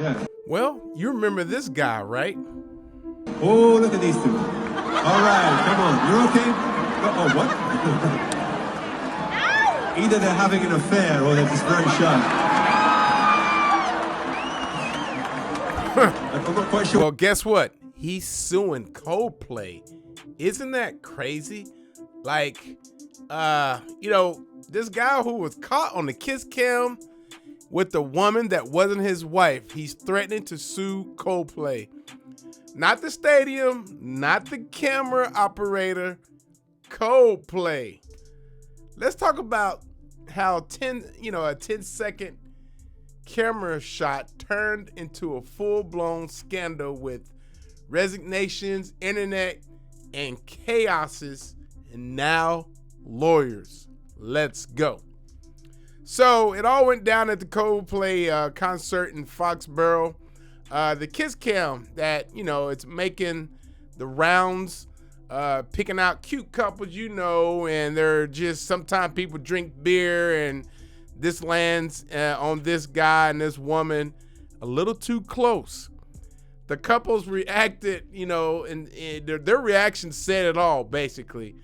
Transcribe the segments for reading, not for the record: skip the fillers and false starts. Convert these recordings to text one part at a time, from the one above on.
Yeah. Well, you remember this guy, right? Oh, look at these two. All right, come on. You're okay? Oh, what? Either they're having an affair or they're just very shy. I'm not quite sure. Well, guess what? He's suing Coldplay. Isn't that crazy? Like, this guy who was caught on the kiss cam with the woman that wasn't his wife, he's threatening to sue Coldplay. Not the stadium, not the camera operator, Coldplay. Let's talk about how a 10-second camera shot turned into a full-blown scandal with resignations, internet, and chaoses, and now lawyers. Let's go. So it all went down at the Coldplay concert in Foxborough. The kiss cam that, it's making the rounds, picking out cute couples, and they're just, sometimes people drink beer and this lands on this guy and this woman a little too close. The couples reacted, and their reaction said it all, basically.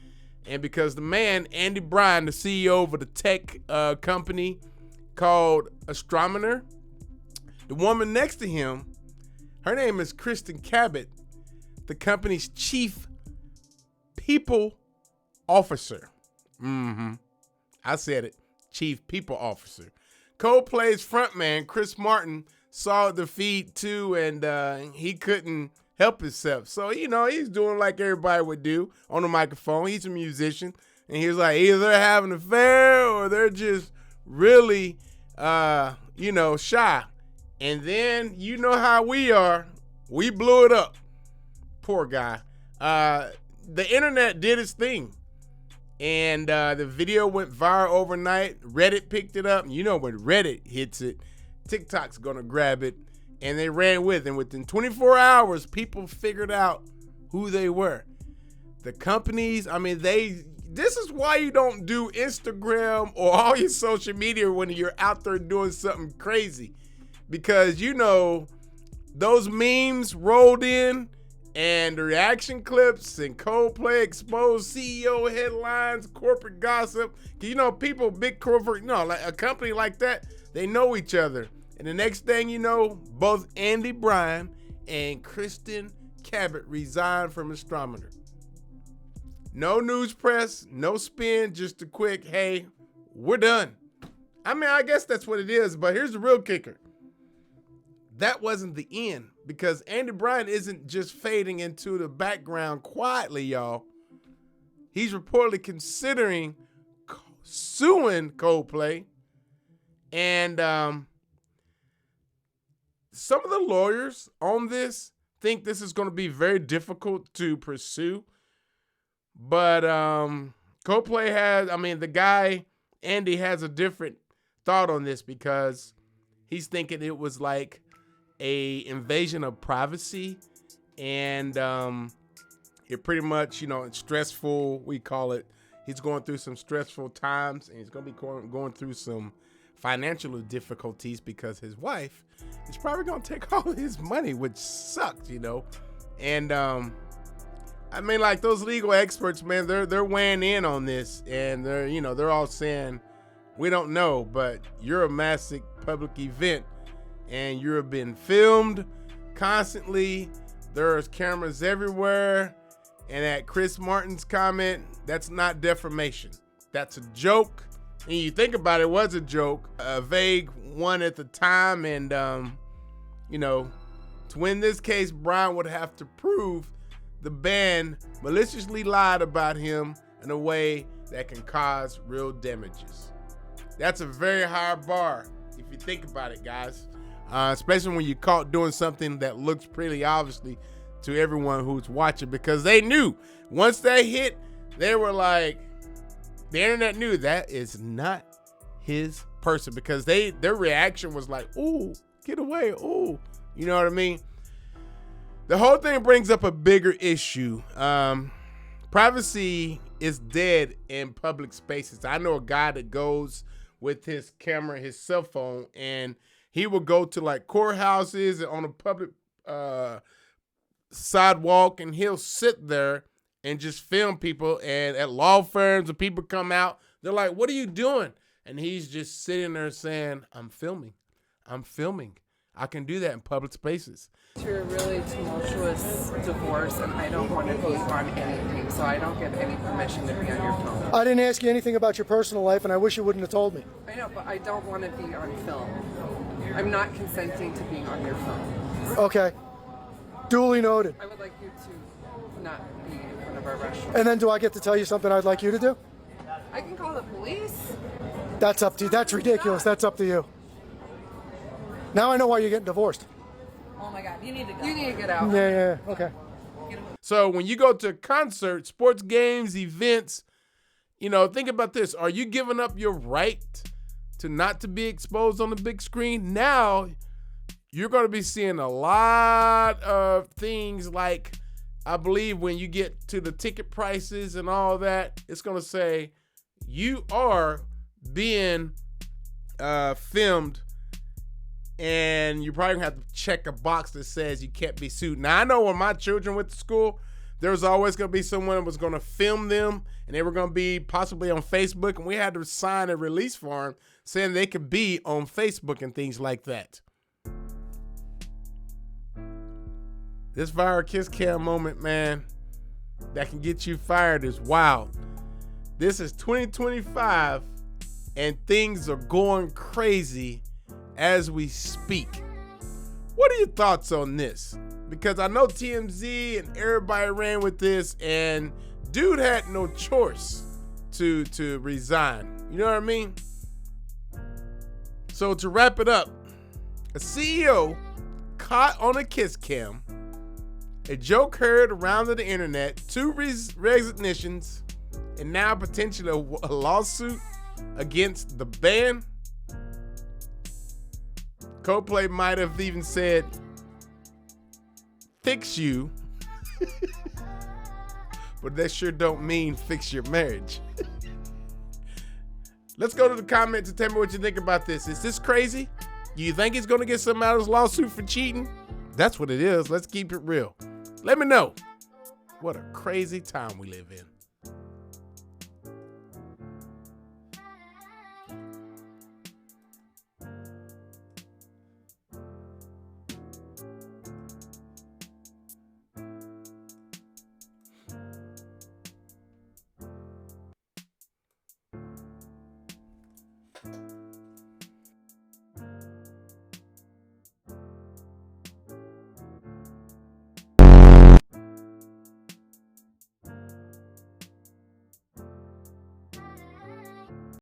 And because the man, Andy Byron, the CEO of the tech company called Ex-Astronomer, the woman next to him, her name is Kristen Cabot, the company's chief people officer. I said it, chief people officer. Coldplay's frontman, Chris Martin, saw the feed too, and he couldn't help himself. So, he's doing like everybody would do on the microphone. He's a musician, and he was like, either they're having an affair or they're just really, shy. And then, you know how we are. We blew it up. Poor guy. The internet did its thing. And the video went viral overnight. Reddit picked it up. You know when Reddit hits it, TikTok's going to grab it. And they ran with it. And within 24 hours, people figured out who they were. The companies, this is why you don't do Instagram or all your social media when you're out there doing something crazy. Because, those memes rolled in and the reaction clips and Coldplay exposed CEO headlines, corporate gossip. People, big corporate, like a company like that, they know each other. And the next thing you know, both Andy Byron and Kristen Cabot resigned from Ex-Astronomer. No news press, no spin, just a quick, hey, we're done. I guess that's what it is, but here's the real kicker. That wasn't the end, because Andy Byron isn't just fading into the background quietly, y'all. He's reportedly considering suing Coldplay. And some of the lawyers on this think this is going to be very difficult to pursue. But Coldplay has, the guy, Andy, has a different thought on this, because he's thinking it was like a invasion of privacy, and it pretty much, it's stressful, we call it. He's going through some stressful times, and he's going to be going through some financial difficulties because his wife is probably going to take all of his money, which sucks, And like those legal experts, man, they're weighing in on this, and they're all saying, we don't know, but you're a massive public event, and you're being filmed constantly. There's cameras everywhere. And at Chris Martin's comment, that's not defamation. That's a joke. And you think about it, it was a joke, a vague one at the time. And, to win this case, Byron would have to prove the band maliciously lied about him in a way that can cause real damages. That's a very high bar if you think about it, guys. Especially when you're caught doing something that looks pretty obviously to everyone who's watching, because they knew once they hit, they were like, the internet knew that is not his person, because their reaction was like, ooh, get away, ooh, you know what I mean? The whole thing brings up a bigger issue. Privacy is dead in public spaces. I know a guy that goes with his camera, his cell phone, and he would go to like courthouses and on a public sidewalk, and he'll sit there and just film people. And at law firms, when people come out, they're like, "What are you doing?" And he's just sitting there saying, "I'm filming. I'm filming. I can do that in public spaces." To a really tumultuous divorce, and I don't want to be on anything, so I don't get any permission to be on your phone. I didn't ask you anything about your personal life, and I wish you wouldn't have told me. I know, but I don't want to be on film. I'm not consenting to being on your phone. Okay. Duly noted. I would like you to not be in front of our restaurant. And then do I get to tell you something I'd like you to do? I can call the police. That's up to you. That's ridiculous. That's up to you. Now I know why you're getting divorced. Oh my God, you need to go. You need to get out. Yeah, okay. So when you go to concerts, sports games, events, think about this. Are you giving up your right to not to be exposed on the big screen? Now you're going to be seeing a lot of things like, I believe when you get to the ticket prices and all that, it's going to say you are being filmed, and you're probably going to have to check a box that says you can't be sued. Now, I know when my children went to school, there was always going to be someone that was going to film them, and they were going to be possibly on Facebook, and we had to sign a release form saying they could be on Facebook and things like that. This viral kiss cam moment, man, that can get you fired is wild. This is 2025, and things are going crazy as we speak. What are your thoughts on this? Because I know TMZ and everybody ran with this, and dude had no choice to resign. You know what I mean? So to wrap it up, a CEO caught on a kiss cam, a joke heard around the internet, 2 resignations, and now potentially a lawsuit against the band. Coldplay might have even said, "Fix you," but that sure don't mean fix your marriage. Let's go to the comments and tell me what you think about this. Is this crazy? Do you think he's going to get some out of his lawsuit for cheating? That's what it is. Let's keep it real. Let me know. What a crazy time we live in.